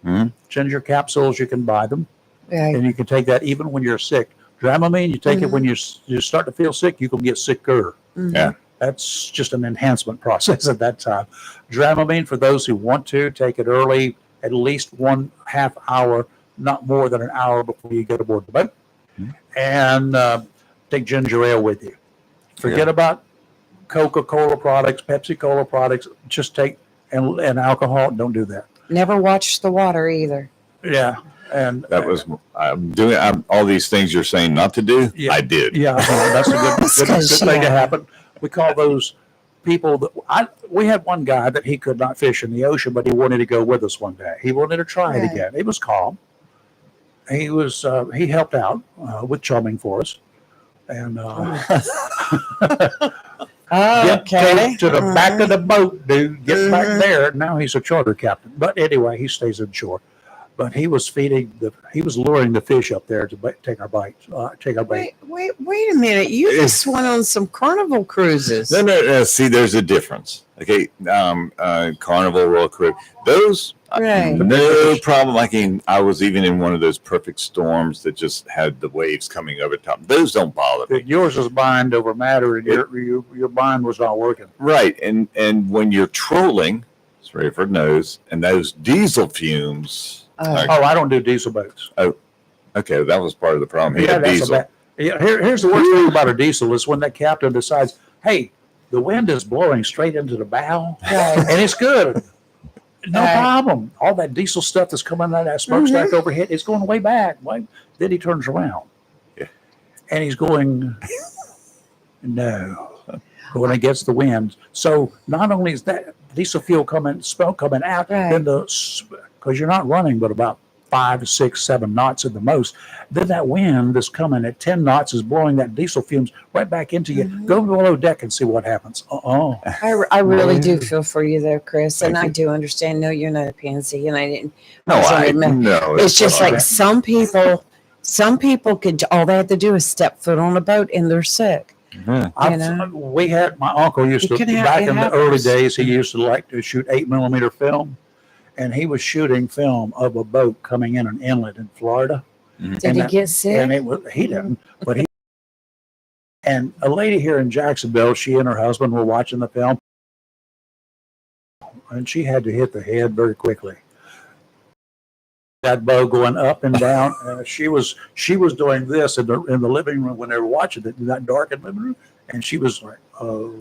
S2: Mhm.
S1: Ginger capsules, you can buy them.
S3: Right.
S1: And you can take that even when you're sick. Dramamine, you take it when you start to feel sick, you can get sicker.
S3: Mhm.
S2: Yeah.
S1: That's just an enhancement process at that time. Dramamine, for those who want to, take it early, at least 1/2 hour, not more than an hour before you get aboard the boat.
S2: Mhm.
S1: And take ginger ale with you. Forget about Coca-Cola products, Pepsi-Cola products. Just take and alcohol. Don't do that.
S3: Never watch the water either.
S1: Yeah. And
S2: That was. I'm doing all these things you're saying not to do.
S1: Yeah.
S2: I did.
S1: Yeah, that's a good thing to happen. We call those people that we had one guy that he could not fish in the ocean, but he wanted to go with us one day. He wanted to try it
S3: Right.
S1: again. It was calm. He helped out with chumming for us, and get to the back of the boat, dude. Get back there. Now he's a charter captain, but anyway, he stays inshore. But he was luring the fish up there to take our bites, take our bait.
S3: Wait a minute. You just went on some carnival cruises.
S2: No. See, there's a difference. Okay, Carnival, Royal Caribbean, those
S3: Right.
S2: no problem. I was even in one of those perfect storms that just had the waves coming over top. Those don't bother me.
S1: Yours was mind over matter, and your mind was not working.
S2: Right, and when you're trolling, as Rayford knows, and those diesel fumes.
S1: I don't do diesel boats.
S2: Okay, that was part of the problem. He had
S1: that's
S2: diesel.
S1: Here's the worst thing about a diesel is when that captain decides, hey, the wind is blowing straight into the bow,
S3: Right.
S1: and it's good. No
S3: Right.
S1: problem. All that diesel stuff that's coming out of that smokestack overhead is going way back. Then he turns around.
S2: Yeah.
S1: And he's going, no, going against the wind. So not only is that diesel fuel smoke coming out,
S3: Right.
S1: then because you're not running but about 5, 6, 7 knots at the most, then that wind that's coming at 10 knots is blowing that diesel fumes right back into you. Go below deck and see what happens.
S3: I really do feel for you there, Chris, and
S2: Thank
S3: I
S2: you.
S3: do understand. No, you're not a pansy, and I didn't.
S2: No, no.
S3: It's just
S1: okay.
S3: like some people could. All they have to do is step foot on a boat, and they're sick.
S1: We had my uncle used to back in the early days. He used to like to shoot 8mm film, and he was shooting film of a boat coming in an inlet in Florida.
S3: Did he get sick?
S1: And he didn't, but he. And a lady here in Jacksonville, she and her husband were watching the film, and she had to hit the head very quickly. That bow going up and down. She was doing this in the living room when they were watching it in that darkened living room, and she was like, "Oh,"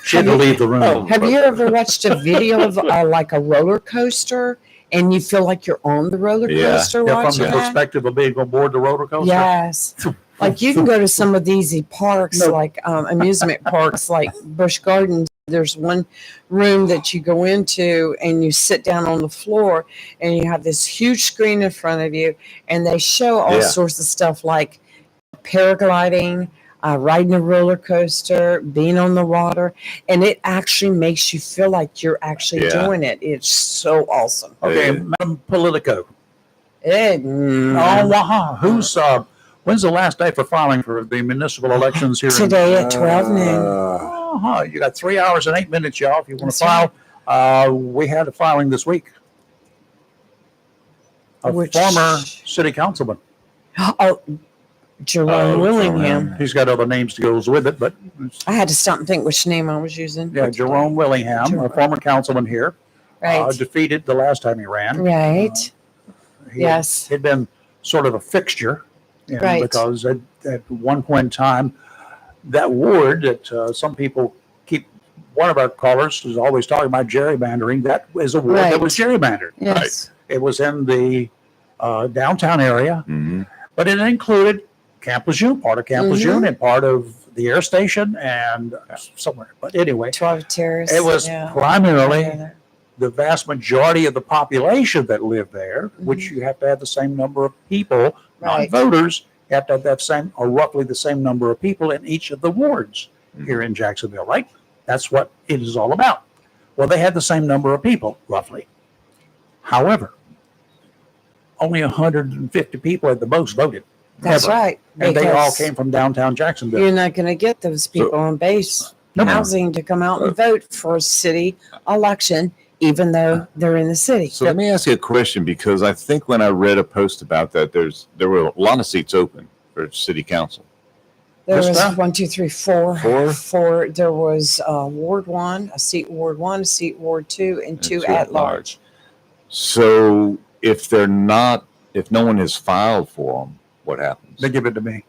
S1: she had to leave the room.
S3: Have you ever watched a video of like a roller coaster, and you feel like you're on the roller coaster
S1: Yeah, from
S3: watching
S1: the
S3: that?
S1: perspective of being on board the roller coaster.
S3: Yes. Like you can go to some of these parks, like amusement parks, like Busch Gardens. There's one room that you go into and you sit down on the floor and you have this huge screen in front of you and they show all
S2: Yeah.
S3: sorts of stuff like paragliding, riding a roller coaster, being on the water, and it actually makes you feel like you're actually
S2: Yeah.
S3: doing it. It's so awesome.
S1: Okay,
S2: Yeah.
S1: Madam Politico.
S3: Mm.
S1: Oh, wow. When's the last day for filing for the municipal elections here?
S3: Today at 12 noon.
S1: You got 3 hours and 8 minutes, y'all. If you want
S3: That's
S1: to file, we had a filing this week. A
S3: Which-
S1: former city councilman.
S3: Oh, Jerome Willingham.
S1: He's got other names to go with it, but
S3: I had to stop and think which name I was using.
S1: yeah, Jerome Willingham, a
S3: Jerome.
S1: former councilman here,
S3: Right.
S1: defeated the last time he ran.
S3: Right.
S1: He
S3: Yes.
S1: had been sort of a fixture,
S3: Right.
S1: because at one point in time, that ward that some people keep, one of our callers is always talking about gerrymandering. That is a ward that
S3: Right.
S1: was gerrymandered.
S3: Yes.
S1: It was in the downtown area,
S2: Mm-hmm.
S1: but it included Camp Lejeune, part of Camp
S3: Mhm.
S1: Lejeune, and part of the air station and somewhere. But anyway,
S3: 12 Terrace.
S1: it was
S3: yeah.
S1: primarily the vast majority of the population that lived there, which
S3: Mhm.
S1: you have to have the same number of people, not
S3: Right.
S1: voters. You have to have that same, or roughly the same number of people in each of the wards
S2: Mhm.
S1: here in Jacksonville, right? That's what it is all about. Well, they had the same number of people, roughly. However, only 150 people at the most voted.
S3: That's
S1: ever.
S3: right.
S1: And they all
S3: because
S1: came from downtown Jacksonville.
S3: You're not going to get those people on base
S1: No.
S3: housing to come out and vote for a city election, even though they're in the city.
S2: So let me ask you a question, because I think when I read a post about that, there were a lot of seats open for city council.
S3: There
S1: This
S3: was
S1: time?
S3: 1, 2, 3, 4.
S2: Four?
S3: Four. There was Ward 1, a seat Ward 1, a seat Ward 2, and two at large.
S2: So if no one has filed for them, what happens?
S1: They give it to me.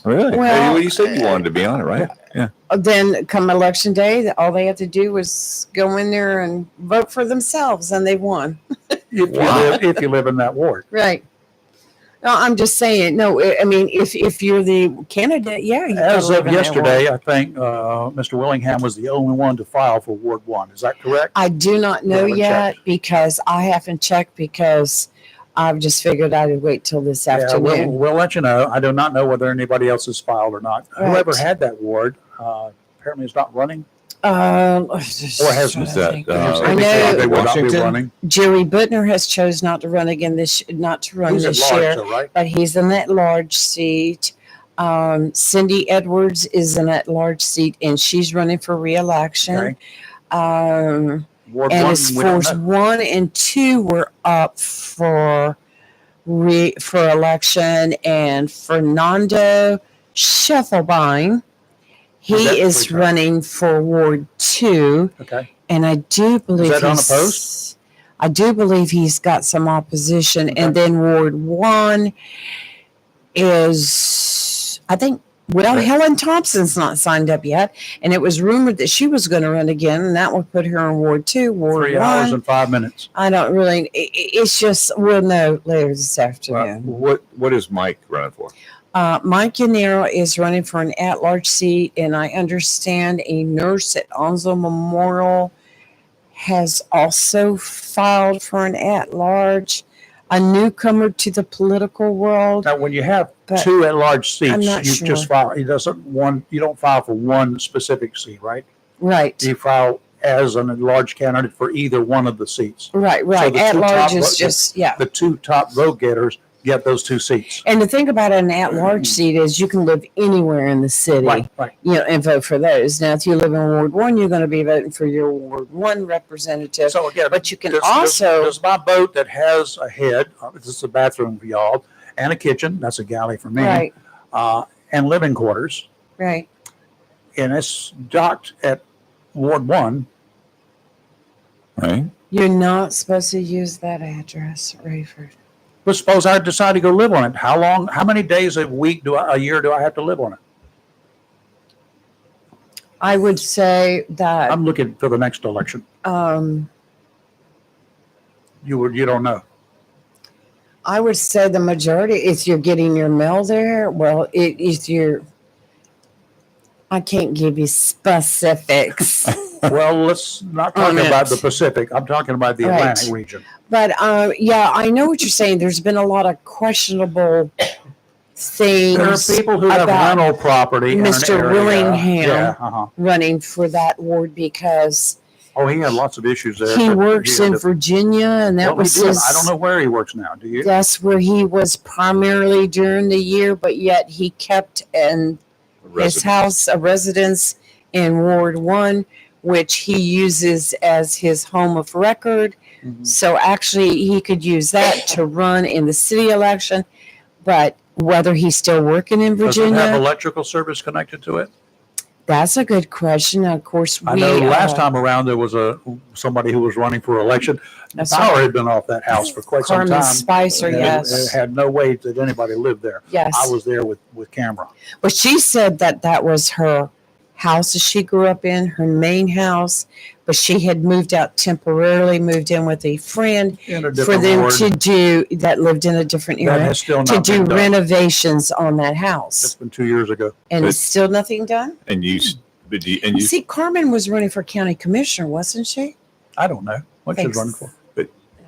S2: Really?
S3: Well,
S2: Hey, you said you wanted to be on it, right? Yeah.
S3: Then come election day, all they had to do was go in there and vote for themselves, and they won.
S1: If you live in that ward.
S3: Right. No, I'm just saying. No, I mean, if you're the candidate, yeah. You
S1: As
S3: gotta live
S1: of
S3: in that
S1: yesterday,
S3: ward.
S1: I think Mr. Willingham was the only one to file for Ward 1. Is that correct?
S3: I do not know
S1: haven't
S3: yet
S1: checked.
S3: because I haven't checked because I've just figured I'd wait till this
S1: Yeah,
S3: afternoon.
S1: we'll let you know. I do not know whether anybody else has filed or not.
S3: Right.
S1: Whoever had that ward apparently is not running.
S3: Or
S1: has
S2: Is that,
S3: I
S1: Indicated
S3: know-
S1: they will not be
S2: Washington?
S1: running.
S3: Jerry Butner has chose not to run again not to run
S1: He's at
S3: this
S1: large,
S3: year,
S1: though, right?
S3: but he's in that large seat. Cindy Edwards is in that large seat, and she's running for reelection.
S1: Okay. Ward
S3: And
S1: 1,
S3: as
S1: we
S3: far
S1: don't
S3: as
S1: know.
S3: 1 and 2 were up for election, and Fernando Scheffelbein, he
S1: Is that
S3: is
S1: three-term?
S3: running for Ward 2,
S1: Okay.
S3: and I do believe
S1: that
S3: he's
S1: unopposed?
S3: I do believe he's got some opposition,
S1: Okay.
S3: and then Ward 1 is, I think. Well,
S1: Right.
S3: Helen Thompson's not signed up yet, and it was rumored that she was going to run again, and that would put her in Ward 2. Ward
S1: 3
S3: 1,
S1: hours and 5 minutes.
S3: I don't really. It's just we'll know later this afternoon.
S2: What is Mike running for?
S3: Mike Yanero is running for an at-large seat, and I understand a nurse at Onzo Memorial has also filed for an at-large. A newcomer to the political world.
S1: Now, when you have
S3: But
S1: 2 at-large seats,
S3: I'm not
S1: you
S3: sure.
S1: just file. It doesn't one. You don't file for one specific seat, right?
S3: Right,
S1: You file as an at-large candidate for either one of the seats.
S3: right.
S1: the two
S3: At-large
S1: top
S3: is
S1: vote-
S3: just, yeah.
S1: The 2 top vote getters get those 2 seats.
S3: And the thing about an at-large seat is you can live anywhere in the city.
S1: Right.
S3: And vote for those. Now, if you live in Ward 1, you're going to be voting for your Ward 1 representative.
S1: So again,
S3: But you can
S1: does
S3: also,
S1: my boat that has a head, this is a bathroom for y'all, and a kitchen, that's a galley for me,
S3: right,
S1: and living quarters,
S3: right.
S1: and it's docked at Ward 1,
S2: Right?
S3: You're not supposed to use that address, Rayford.
S1: but suppose I decide to go live on it. How many days a year do I have to live on it?
S3: I would say that
S1: I'm looking for the next election. You don't know.
S3: I would say the majority, if you're getting your mail there, well, if you're, I can't give you specifics.
S1: Well, let's not talk
S3: On
S1: about
S3: it.
S1: the Pacific. I'm talking about the
S3: Right.
S1: Atlantic region.
S3: But yeah, I know what you're saying. There's been a lot of questionable things.
S1: There are people who have
S3: about
S1: rental property in an
S3: Mr.
S1: area.
S3: Willingham.
S1: Yeah, uh-huh.
S3: running for that ward because
S1: Oh, he had lots of issues there.
S3: he
S1: but
S3: works
S1: had
S3: in
S1: to-
S3: Virginia, and that
S1: Well, he
S3: was
S1: did.
S3: his.
S1: I don't know where he works now. Do you?
S3: That's where he was primarily during the year, but yet he kept his
S2: Resident.
S3: house a residence in Ward 1, which he uses as his home of record.
S1: Mhm.
S3: So actually, he could use that to run in the city election. But whether he's still working in
S1: Does it have
S3: Virginia,
S1: electrical service connected to it?
S3: that's a good question. Of course,
S1: I know last time around there was somebody who was running for election. The
S3: That's
S1: power
S3: right.
S1: had been off that house for quite some
S3: Carmen
S1: time.
S3: Spicer,
S1: And
S3: yes.
S1: it had no way that anybody lived there.
S3: Yes.
S1: I was there with camera.
S3: Well, she said that was her house that she grew up in, her main house, but she had moved out temporarily, moved in with a friend
S1: In a
S3: for
S1: different
S3: them
S1: ward.
S3: to do that lived in a different
S1: That
S3: area
S1: has still
S3: to
S1: not
S3: do
S1: been done.
S3: renovations on that
S1: It's
S3: house,
S1: been 2 years ago.
S3: and
S2: But-
S3: it's still nothing done.
S2: And you, but you, and you,
S3: See, Carmen was running for county commissioner, wasn't she?
S1: I don't know what she's
S3: Thanks.
S1: running for.
S3: I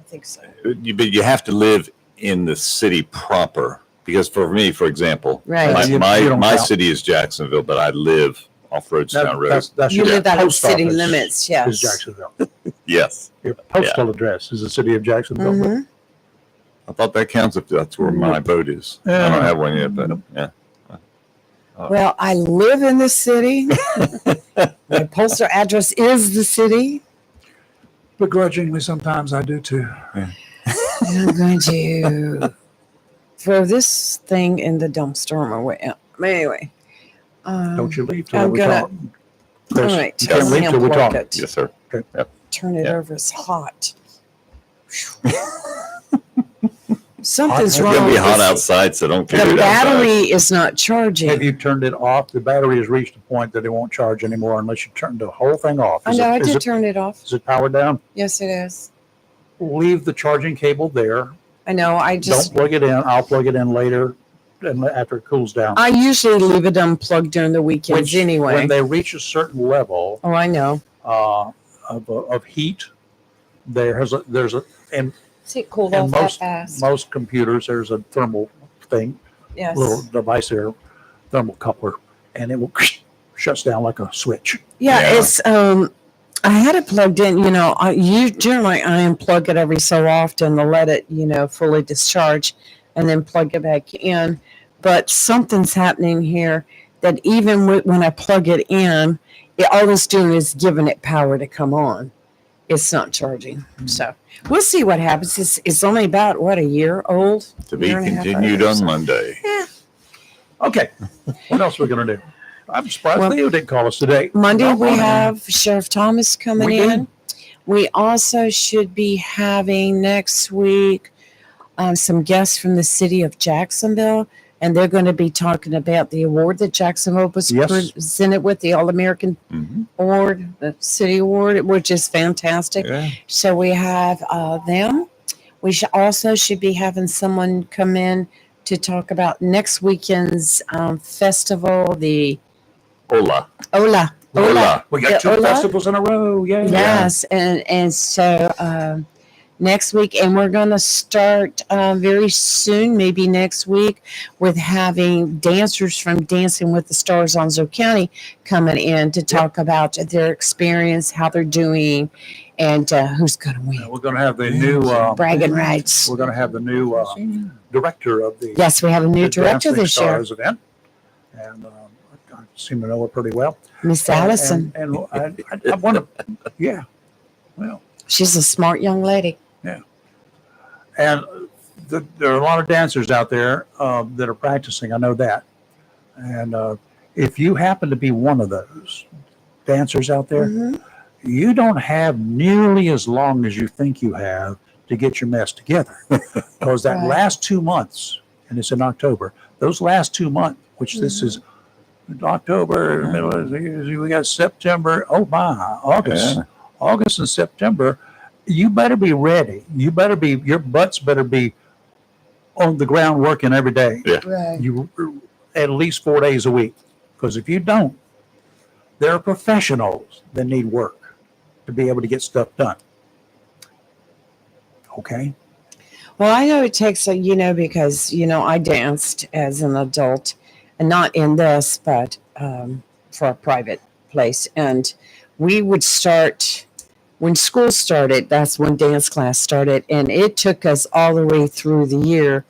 S3: think so.
S2: but you have to live in the city proper. Because for me, for example,
S3: Right.
S2: my,
S1: You
S2: my,
S1: don't
S2: my
S1: count.
S2: city is Jacksonville, but I live off Roadstown Road.
S1: That's
S3: You
S1: your
S3: live out of
S1: post
S3: city
S1: office
S3: limits,
S1: Is
S3: yes.
S1: Jacksonville.
S2: Yes.
S1: Your postal address is the city of Jacksonville.
S3: Mhm.
S2: I thought that counts if that's where my boat is. I
S1: Yeah.
S2: don't have one yet, but yeah.
S3: Well, I live in the city. My postal address is the city.
S1: Begrudgingly, sometimes I do too.
S3: And I'm going to throw this thing in the dumpster on my way out. But anyway.
S1: Don't you leave till
S3: I'm
S1: we
S3: gonna-
S1: talk. Chris,
S3: All right.
S1: you can't
S3: Let
S1: leave
S3: me
S1: till we
S3: unplug
S1: talk.
S3: it.
S2: Yes, sir.
S3: Turn it
S2: Yeah.
S3: over. It's hot. Something's
S2: It's
S3: wrong.
S2: going to be
S3: with
S2: hot
S3: this.
S2: outside, so don't
S3: The
S2: get it outside.
S3: battery is not
S1: Have
S3: charging.
S1: you turned it off? The battery has reached a point that it won't charge anymore unless you turn the whole thing off.
S3: I
S1: Is
S3: know. I
S1: it, is
S3: did
S1: it,
S3: turn it off.
S1: is it powered down?
S3: Yes, it is.
S1: Leave the charging cable there.
S3: I know. I just.
S1: Don't plug it in. I'll plug it in later and after it cools down.
S3: I usually leave it unplugged during the weekends anyway.
S1: When they reach a certain level
S3: Oh, I know.
S1: of heat, there's a and
S3: See, it cooled
S1: in
S3: off that fast.
S1: most computers there's a thermal thing,
S3: Yes.
S1: little device there, thermal coupler, and it will shuts down like a switch.
S3: Yeah,
S2: Yeah.
S3: it's I had it plugged in, generally I unplug it every so often to let it, fully discharge and then plug it back in. But something's happening here that even when I plug it in, all it's doing is giving it power to come on. It's not charging. So we'll see what happens. It's only about a year old.
S2: To be
S3: year and a half
S2: continued
S3: old.
S2: on Monday.
S1: Okay, what else are we gonna do? I'm surprised
S3: Well,
S1: Leo didn't call us today.
S3: Monday
S1: Not
S3: we
S1: on it.
S3: have Sheriff Thomas coming
S1: We do.
S3: in. We also should be having next week some guests from the city of Jacksonville, and they're going to be talking about the award that Jacksonville was
S1: Yes.
S3: presented with, the All-American
S2: Mm-hmm.
S3: Award, the City Award, which is fantastic.
S2: Yeah.
S3: So we have them. We should be having someone come in to talk about next weekend's festival, the
S2: Hola.
S3: Ola.
S2: Hola.
S1: We got
S3: Yeah,
S1: two
S3: Ola?
S1: festivals in a row. Yay.
S3: Yes, and so next week, and we're going to start very soon, maybe next week, with having dancers from Dancing with the Stars on Zoe County coming in to talk about their experience, how they're doing, and who's going to win.
S1: We're gonna have the new
S3: Bragging rights.
S1: we're gonna have the new director of the
S3: Yes, we have a new
S1: the
S3: director
S1: Dancing
S3: this year,
S1: Stars event, and I seem to know her pretty well.
S3: Miss Allison.
S1: And I want to, yeah, well,
S3: She's a smart young lady.
S1: and there are a lot of dancers out there that are practicing. I know that, and if you happen to be one of those dancers out there,
S3: Mhm.
S1: you don't have nearly as long as you think you have to get your mess together, because that
S3: Right.
S1: last 2 months, and it's in October, those last 2 months, which this is October, middle of the year, we got September, oh my, August,
S2: Yeah.
S1: August and September, you better be ready. You better be, your butts better be on the ground working every day.
S2: Yeah.
S3: Right.
S1: You at least 4 days a week, because if you don't, there are professionals that need work. to be able to get stuff done. Okay.
S3: Well, I know it takes because, I danced as an adult and not in this, but for a private place. And we would start when school started. That's when dance class started. And it took us all the way through the year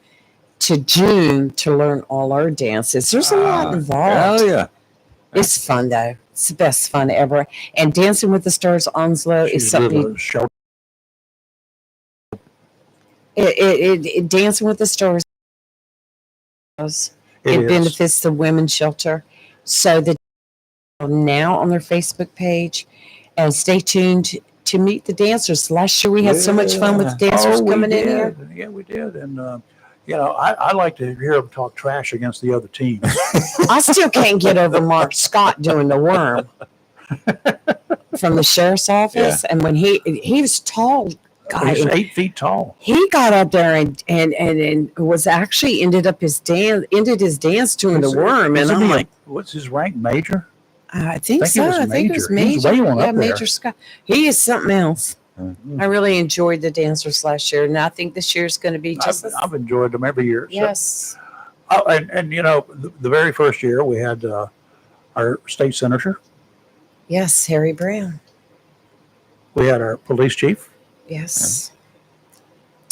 S3: to June to learn all our dances. There's a lot involved.
S2: Oh, yeah.
S3: It's fun, though. It's the best fun ever. And Dancing with the Stars Onslow is something. Dancing with the Stars. It benefits the women's shelter. So the now on their Facebook page, and stay tuned to meet the dancers. Last year we had so much fun with the dancers coming in here.
S1: Yeah, we did. And, I like to hear them talk trash against the other team.
S3: I still can't get over Mark Scott doing the worm from the sheriff's office. Yeah. And when he was tall guy.
S1: He's 8 feet tall.
S3: He got up there and was actually ended his dance doing the worm. And I'm like,
S1: what's his rank? Major?
S3: I think so. I think it was major.
S1: He's way on up
S3: Major
S1: there.
S3: Scott. He is something else.
S1: Mm-hmm.
S3: I really enjoyed the dancers last year, and I think this year's going to be just.
S1: I've enjoyed them every year.
S3: Yes.
S1: So, and the very first year we had our state senator.
S3: Yes, Harry Brown.
S1: We had our police chief.
S3: Yes.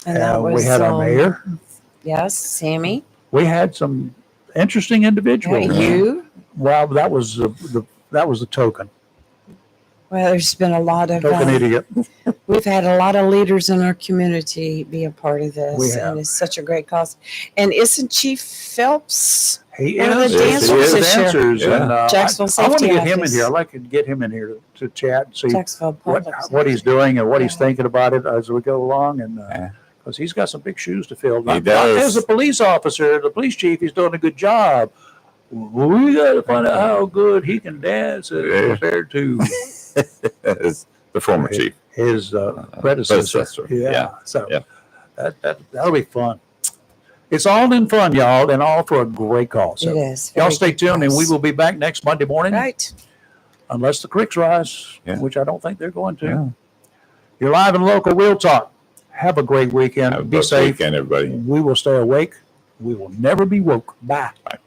S3: And that was,
S1: we had our mayor.
S3: Yes, Sammy.
S1: We had some interesting individuals.
S3: Yeah, you.
S1: Well, that was the token.
S3: Well, there's been a lot of
S1: token idiot.
S3: We've had a lot of leaders in our community be a part of this,
S1: we have.
S3: And it's such a great cause. And isn't Chief Phelps?
S1: He
S3: one
S1: is.
S3: of the dancers this year.
S1: Yeah. And,
S3: Jacksonville
S1: I want to
S3: Safety
S1: get him in
S3: Office.
S1: here. I'd like to get him in here to chat and see
S3: Jacksonville
S1: what he's doing and what he's thinking about it as we go along. And because he's got some big shoes to fill.
S2: He does.
S1: As a police officer, the police chief, he's doing a good job. We got to find out how good he can dance compared to
S2: the former chief,
S1: his predecessor. Yeah. So that'll be fun. It's all in fun, y'all, and all for a great cause. So
S3: it is.
S1: Y'all stay tuned, and we will be back next Monday morning.
S3: Right.
S1: Unless the creeks rise,
S2: Yeah.
S1: which I don't think they're going to.
S2: Yeah.
S1: You're live and local. We'll talk. Have a great weekend.
S2: Have a
S1: Be
S2: good
S1: safe.
S2: weekend, everybody.
S1: We will stay awake. We will never be woke. Bye.
S2: Bye.